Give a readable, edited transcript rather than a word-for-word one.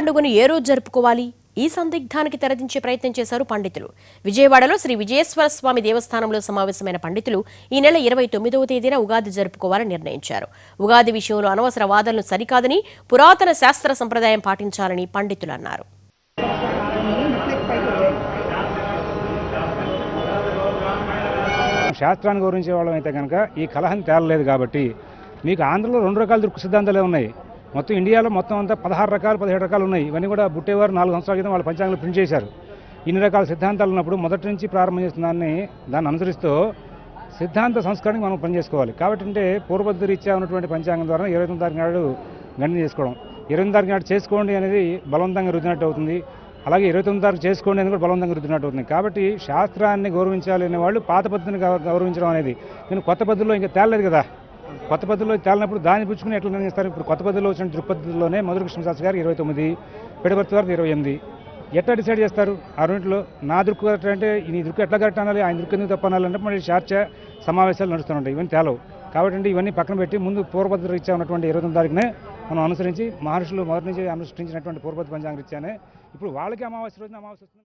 పండుగను ఏ రోజు జరుపుకోవాలి? ఈ సందిగ్ధానికి తెరదించే ప్రయత్నం చేశారు పండితులు. విజయవాడలో శ్రీ విజయేశ్వర స్వామి దేవస్థానంలో సమావేశమైన పండితులు ఈ నెల 29వ తేదీన ఉగాది జరుపుకోవాలని నిర్ణయించారు. ఉగాది విషయంలో అనవసర వాదనలు సరికాదని, పురాతన శాస్త్ర సంప్రదాయం పాటించాలని పండితులు అన్నారు. శాస్త్రాన్ని గౌరవించే వాళ్ళం అయితే కనుక ఈ కలహం తేలలేదు కాబట్టి మీకు ఆంధ్రలో 2 రకాల దృక్కు సిద్ధాంతాలే ఉన్నాయి. మొత్తం ఇండియాలో మొత్తం అంతా 16 రకాలు 17 రకాలు ఉన్నాయి. ఇవన్నీ కూడా బుట్టేవారు 4 సంవత్సరాల క్రితం వాళ్ళ పంచాంగంలో ప్రింట్ చేశారు. ఇన్ని రకాల సిద్ధాంతాలు ఉన్నప్పుడు మొదటి నుంచి ప్రారంభం చేస్తున్న దాన్ని అనుసరిస్తూ సిద్ధాంత సంస్కరణకి మనం పనిచేసుకోవాలి. కాబట్టి అంటే పూర్వపద్ధతి రీత్యా ఉన్నటువంటి పంచాంగం ద్వారా 29 తారీఖు నాడు గణన చేసుకోవడం, 29 తారీఖు నాడు చేసుకోండి అనేది బలవంతంగా రుద్దినట్టు అవుతుంది. అలాగే 29 తారీఖు చేసుకోండి అని కూడా బలవంతంగా రుద్దినట్టు అవుతుంది. కాబట్టి శాస్త్రాన్ని గౌరవించాలి అనే వాళ్ళు పాత పద్ధతిని గౌరవించడం అనేది నేను కొత్త పద్ధతిలో ఇంకా తేలలేదు కదా. కొత్త పద్ధతిలో తేలినప్పుడు దాన్ని పుచ్చుకుని ఎట్లా నిర్ణయిస్తారు? ఇప్పుడు కొత్త పద్ధతిలో వచ్చిన దృక్పద్ధతిలోనే మధుర కృష్ణశాస్త్రి గారు 29, పిడపర్తి గారు 28. ఎట్లా డిసైడ్ చేస్తారు? ఆ రెండింటిలో నా దృక్కు కరెక్ట్ అంటే నీ దృక్కు ఎట్లా కరెక్ట్ అనాలి, ఆయన దృక్కు ఎందుకు తప్పు అనాలంటే మళ్ళీ చర్చ సమావేశాలు నడుస్తుంటాయి. ఇవన్నీ తేలవు. కాబట్టి ఇవన్నీ పక్కన పెట్టి ముందు పూర్వపద్ధతి రీత్యా ఉన్నటువంటి 29 తారీఖునే మనం అనుసరించి మహర్షులు మొదటి నుంచి అనుసరించినటువంటి పూర్వపద్ధతి పంచాంగ రీత్యానే ఇప్పుడు వాళ్ళకి అమావాస్య రోజున అమావాస్య వస్తుంది.